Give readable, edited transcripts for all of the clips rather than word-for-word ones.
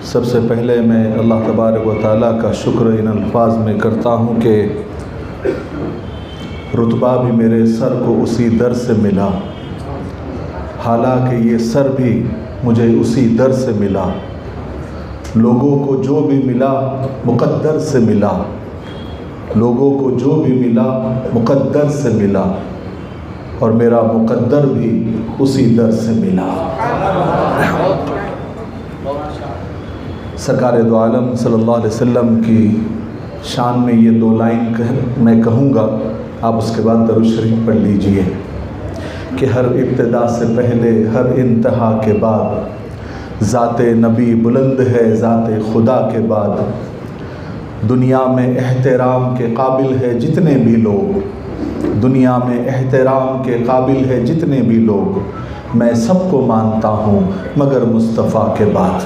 سب سے پہلے میں اللہ تبارک و تعالیٰ کا شکر ان الفاظ میں کرتا ہوں کہ رتبہ بھی میرے سر کو اسی در سے ملا، حالانکہ یہ سر بھی مجھے اسی در سے ملا، لوگوں کو جو بھی ملا مقدر سے ملا، لوگوں کو جو بھی ملا مقدر سے ملا، اور میرا مقدر بھی اسی در سے ملا۔ سرکار دو عالم صلی اللہ علیہ وسلم کی شان میں یہ دو لائن میں کہوں گا، آپ اس کے بعد درود شریف پڑھ لیجئے کہ ہر ابتدا سے پہلے ہر انتہا کے بعد ذات نبی بلند ہے ذات خدا کے بعد، دنیا میں احترام کے قابل ہے جتنے بھی لوگ، دنیا میں احترام کے قابل ہے جتنے بھی لوگ، میں سب کو مانتا ہوں مگر مصطفیٰ کے بعد۔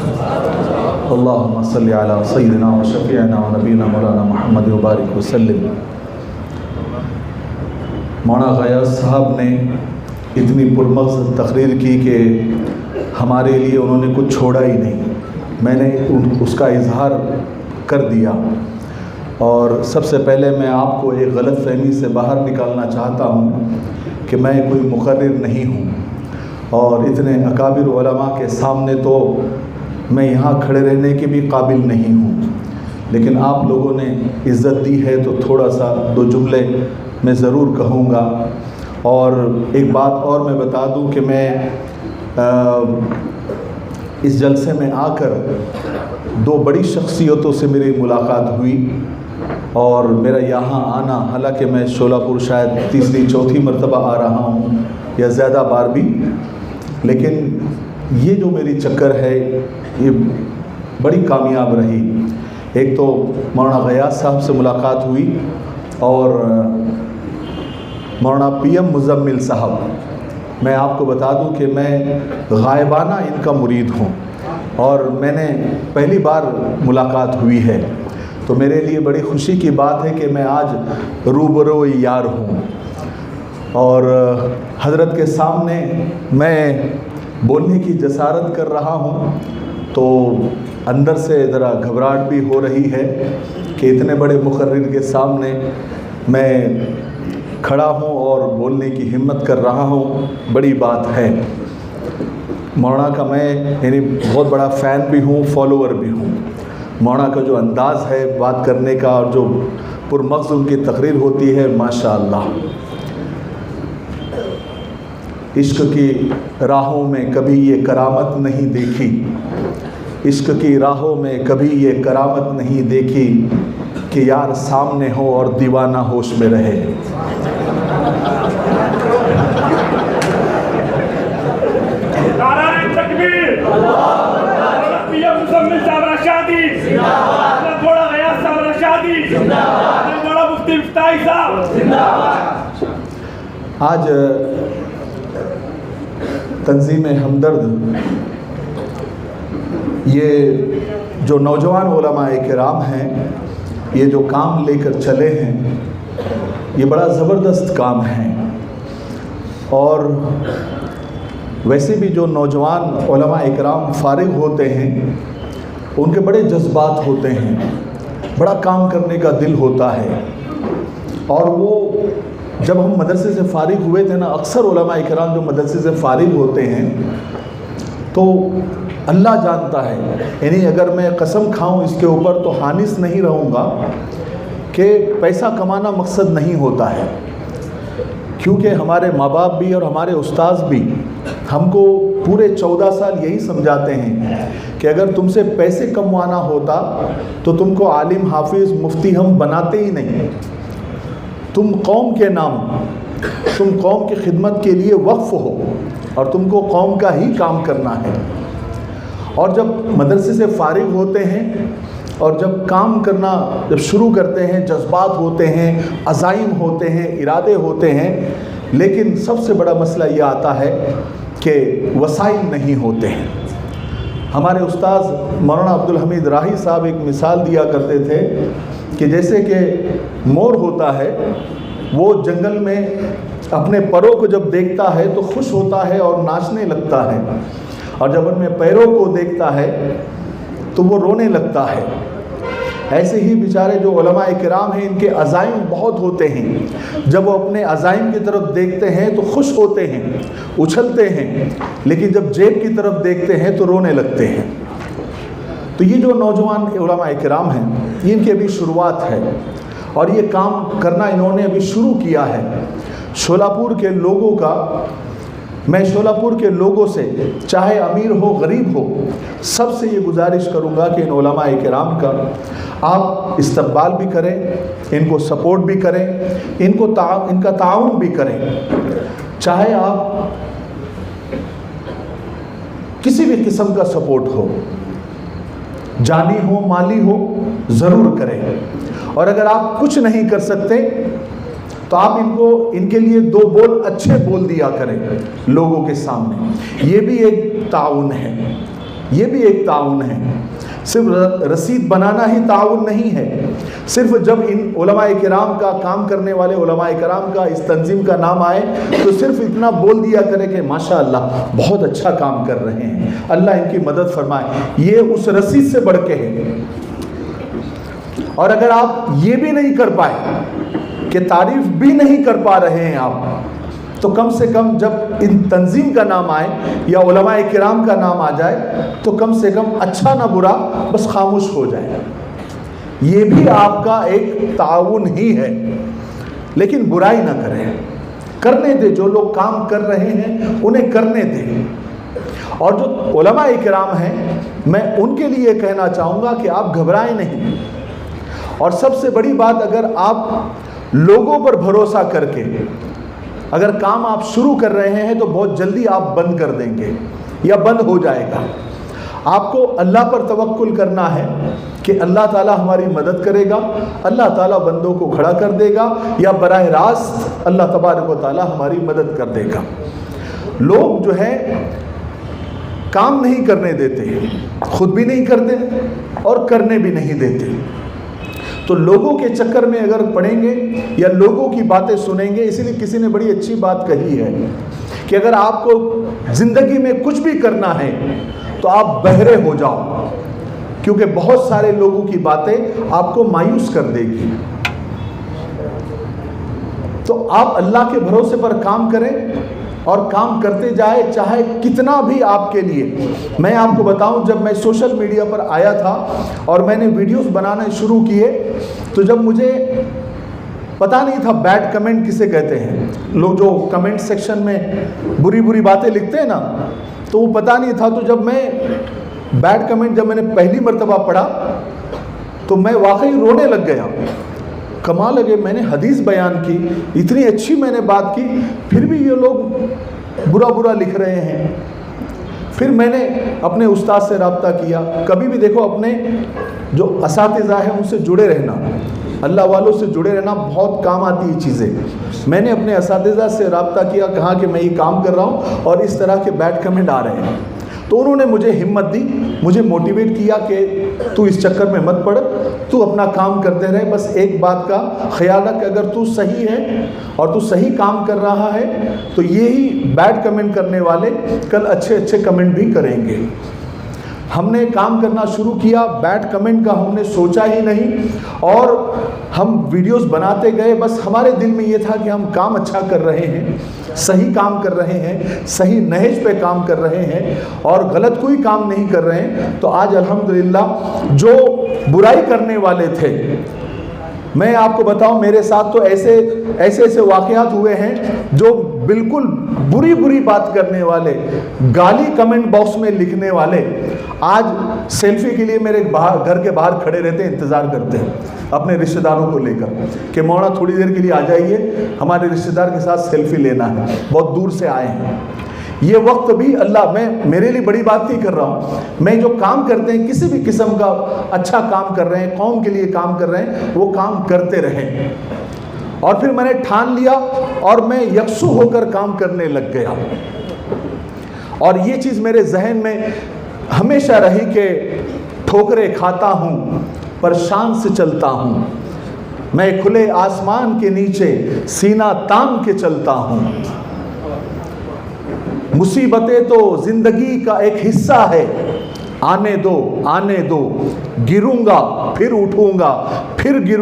اللہم صلی علی سیدنا و شفیعنا و نبینا مولانا محمد مبارک وسلم۔ مولانا غیاث صاحب نے اتنی پرمغز تقریر کی کہ ہمارے لیے انہوں نے کچھ چھوڑا ہی نہیں، میں نے اس کا اظہار کر دیا۔ اور سب سے پہلے میں آپ کو ایک غلط فہمی سے باہر نکالنا چاہتا ہوں کہ میں کوئی مقرر نہیں ہوں، اور اتنے اکابر علماء کے سامنے تو میں یہاں کھڑے رہنے کے بھی قابل نہیں ہوں، لیکن آپ لوگوں نے عزت دی ہے تو تھوڑا سا دو جملے میں ضرور کہوں گا۔ اور ایک بات اور میں بتا دوں کہ میں اس جلسے میں آ کر دو بڑی شخصیتوں سے میری ملاقات ہوئی، اور میرا یہاں آنا، حالانکہ میں شولہ پور شاید تیسری چوتھی مرتبہ آ رہا ہوں یا زیادہ بار بھی، لیکن یہ جو میری چکر ہے یہ بڑی کامیاب رہی۔ ایک تو مولانا غیاث صاحب سے ملاقات ہوئی، اور مولانا پی ایم مزمل صاحب، میں آپ کو بتا دوں کہ میں غائبانہ ان کا مرید ہوں، اور میں نے پہلی بار ملاقات ہوئی ہے، تو میرے لیے بڑی خوشی کی بات ہے کہ میں آج روبرو یار ہوں، اور حضرت کے سامنے میں بولنے کی جسارت کر رہا ہوں، تو اندر سے ذرا گھبراہٹ بھی ہو رہی ہے کہ اتنے بڑے مقرر کے سامنے میں کھڑا ہوں اور بولنے کی ہمت کر رہا ہوں، بڑی بات ہے۔ مولانا کا میں یعنی بہت بڑا فین بھی ہوں، فالوور بھی ہوں۔ مولانا کا جو انداز ہے بات کرنے کا اور جو پرمغز ان کی تقریر ہوتی ہے، ماشاءاللہ۔ عشق کی راہوں میں کبھی یہ کرامت نہیں دیکھی، عشق کی راہوں میں کبھی یہ کرامت نہیں دیکھی کہ یار سامنے ہو اور دیوانہ ہوش میں رہے۔ نعرہ تکبیر، پی ایم مزمل صاحب رشادی، بڑا غیاث صاحب رشادی، بڑا مفتی مفتاحی صاحب۔ آج تنظیم ہمدرد، یہ جو نوجوان علماء کرام ہیں، یہ جو کام لے کر چلے ہیں، یہ بڑا زبردست کام ہے، اور ویسے بھی جو نوجوان علماء کرام فارغ ہوتے ہیں ان کے بڑے جذبات ہوتے ہیں، بڑا کام کرنے کا دل ہوتا ہے، اور وہ جب ہم مدرسے سے فارغ ہوئے تھے نا، اکثر علماء کرام جو مدرسے سے فارغ ہوتے ہیں تو اللہ جانتا ہے، یعنی اگر میں قسم کھاؤں اس کے اوپر تو حانث نہیں رہوں گا کہ پیسہ کمانا مقصد نہیں ہوتا ہے، کیونکہ ہمارے ماں باپ بھی اور ہمارے استاذ بھی ہم کو پورے 14 سال یہی سمجھاتے ہیں کہ اگر تم سے پیسے کموانا ہوتا تو تم کو عالم حافظ مفتی ہم بناتے ہی نہیں، تم قوم کے نام، تم قوم کی خدمت کے لیے وقف ہو، اور تم کو قوم کا ہی کام کرنا ہے۔ اور جب مدرسے سے فارغ ہوتے ہیں اور جب کام کرنا جب شروع کرتے ہیں، جذبات ہوتے ہیں، عزائم ہوتے ہیں، ارادے ہوتے ہیں، لیکن سب سے بڑا مسئلہ یہ آتا ہے کہ وسائل نہیں ہوتے ہیں۔ ہمارے استاذ مولانا عبدالحمید راہی صاحب ایک مثال دیا کرتے تھے کہ جیسے کہ مور ہوتا ہے، وہ جنگل میں اپنے پروں کو جب دیکھتا ہے تو خوش ہوتا ہے اور ناچنے لگتا ہے، اور جب ان میں پیروں کو دیکھتا ہے تو وہ رونے لگتا ہے۔ ایسے ہی بیچارے جو علماء کرام ہیں ان کے عزائم بہت ہوتے ہیں، جب وہ اپنے عزائم کی طرف دیکھتے ہیں تو خوش ہوتے ہیں، اچھلتے ہیں، لیکن جب جیب کی طرف دیکھتے ہیں تو رونے لگتے ہیں۔ تو یہ جو نوجوان علماء کرام ہیں یہ ان کی ابھی شروعات ہے اور یہ کام کرنا انہوں نے ابھی شروع کیا ہے۔ شولاپور کے لوگوں کا، میں شولاپور کے لوگوں سے چاہے امیر ہو غریب ہو سب سے یہ گزارش کروں گا کہ ان علماء کرام کا آپ استقبال بھی کریں، ان کو سپورٹ بھی کریں، ان کا تعاون بھی کریں۔ چاہے آپ کسی بھی قسم کا سپورٹ ہو، جانی ہو مالی ہو، ضرور کریں۔ اور اگر آپ کچھ نہیں کر سکتے تو آپ ان کے لیے 2 بول اچھے بول دیا کریں لوگوں کے سامنے۔ یہ بھی ایک تعاون ہے، یہ بھی ایک تعاون ہے۔ صرف رسید بنانا ہی تعاون نہیں ہے۔ صرف جب ان علماء کرام کا کام کرنے والے علماء کرام کا اس تنظیم کا نام آئے تو صرف اتنا بول دیا کرے کہ ماشاءاللہ بہت اچھا کام کر رہے ہیں، اللہ ان کی مدد فرمائے، یہ اس رسید سے بڑھ کے ہے۔ اور اگر آپ یہ بھی نہیں کر پائے کہ تعریف بھی نہیں کر پا رہے ہیں آپ، تو کم سے کم جب ان تنظیم کا نام آئے یا علماء کرام کا نام آ جائے تو کم سے کم اچھا نہ برا بس خاموش ہو جائے۔ یہ بھی آپ کا ایک تعاون ہی ہے، لیکن برائی نہ کریں، کرنے دیں۔ جو لوگ کام کر رہے ہیں انہیں کرنے دیں۔ اور جو علماء کرام ہیں میں ان کے لیے کہنا چاہوں گا کہ آپ گھبرائیں نہیں۔ اور سب سے بڑی بات، اگر آپ لوگوں پر بھروسہ کر کے اگر کام آپ شروع کر رہے ہیں تو بہت جلدی آپ بند کر دیں گے یا بند ہو جائے گا۔ آپ کو اللہ پر توکل کرنا ہے کہ اللہ تعالیٰ ہماری مدد کرے گا، اللہ تعالیٰ بندوں کو کھڑا کر دے گا، یا براہ راست اللہ تبارک و تعالیٰ ہماری مدد کر دے گا۔ لوگ جو ہے کام نہیں کرنے دیتے، خود بھی نہیں کرتے اور کرنے بھی نہیں دیتے۔ تو لوگوں کے چکر میں اگر پڑیں گے یا لوگوں کی باتیں سنیں گے، اسی لیے کسی نے بڑی اچھی بات کہی ہے کہ اگر آپ کو زندگی میں کچھ بھی کرنا ہے تو آپ بہرے ہو جاؤ، کیونکہ بہت سارے لوگوں کی باتیں آپ کو مایوس کر دے گی۔ تو آپ اللہ کے بھروسے پر کام کریں اور کام کرتے جائے، چاہے کتنا بھی آپ کے لیے۔ میں آپ کو بتاؤں، جب میں سوشل میڈیا پر آیا تھا اور میں نے ویڈیوز بنانے شروع کیے تو جب مجھے پتہ نہیں تھا بیڈ کمنٹ کسے کہتے ہیں، لوگ جو کمنٹ سیکشن میں بری بری باتیں لکھتے ہیں نا، تو وہ پتہ نہیں تھا۔ تو جب میں بیڈ کمنٹ جب میں نے پہلی مرتبہ پڑھا تو میں واقعی رونے لگ گیا۔ کمال لگے، میں نے حدیث بیان کی، اتنی اچھی میں نے بات کی، پھر بھی یہ لوگ برا برا لکھ رہے ہیں۔ پھر میں نے اپنے استاد سے رابطہ کیا۔ کبھی بھی دیکھو اپنے جو اساتذہ ہیں ان سے جڑے رہنا، اللہ والوں سے جڑے رہنا بہت کام آتی ہے چیزیں۔ میں نے اپنے اساتذہ سے رابطہ کیا، کہا کہ میں یہ کام کر رہا ہوں اور اس طرح کے بیڈ کمنٹ آ رہے ہیں، تو انہوں نے مجھے ہمت دی، مجھے موٹیویٹ کیا کہ تو اس چکر میں مت پڑ، تو اپنا کام کرتے رہے، بس ایک بات کا خیال رکھ کہ اگر تو صحیح ہے اور تو صحیح کام کر رہا ہے تو یہی بیڈ کمنٹ کرنے والے کل اچھے اچھے کمنٹ بھی کریں گے۔ ہم نے کام کرنا شروع کیا، بیڈ کمنٹ کا ہم نے سوچا ہی نہیں، اور ہم ویڈیوز بناتے گئے۔ بس ہمارے دل میں یہ تھا کہ ہم کام اچھا کر رہے ہیں، صحیح کام کر رہے ہیں، صحیح نہج پہ کام کر رہے ہیں اور غلط کوئی کام نہیں کر رہے ہیں۔ تو آج الحمدللہ جو برائی کرنے والے تھے، میں آپ کو بتاؤں میرے ساتھ تو ایسے واقعات ہوئے ہیں جو بالکل بری بری بات کرنے والے، گالی کمنٹ باکس میں لکھنے والے، آج سیلفی کے لیے میرے گھر کے باہر کھڑے رہتے ہیں، انتظار کرتے ہیں اپنے رشتہ داروں کو لے کر کہ مولانا تھوڑی دیر کے لیے آ جائیے، ہمارے رشتہ دار کے ساتھ سیلفی لینا ہے، بہت دور سے آئے ہیں۔ یہ وقت بھی اللہ، میں میرے لیے بڑی بات نہیں کر رہا ہوں، میں جو کام کرتے ہیں کسی بھی قسم کا اچھا کام کر رہے ہیں، قوم کے لیے کام کر رہے ہیں، وہ کام کرتے رہیں۔ اور پھر میں نے ٹھان لیا اور میں یکسو ہو کر کام کرنے لگ گیا، اور یہ چیز میرے ذہن میں ہمیشہ رہی کہ ٹھوکریں کھاتا ہوں پر شان سے چلتا ہوں، میں کھلے آسمان کے نیچے سینہ تان کے چلتا ہوں۔ مصیبتیں تو زندگی کا ایک حصہ ہے، آنے دو، گروں گا پھر اٹھوں گا، پھر گروں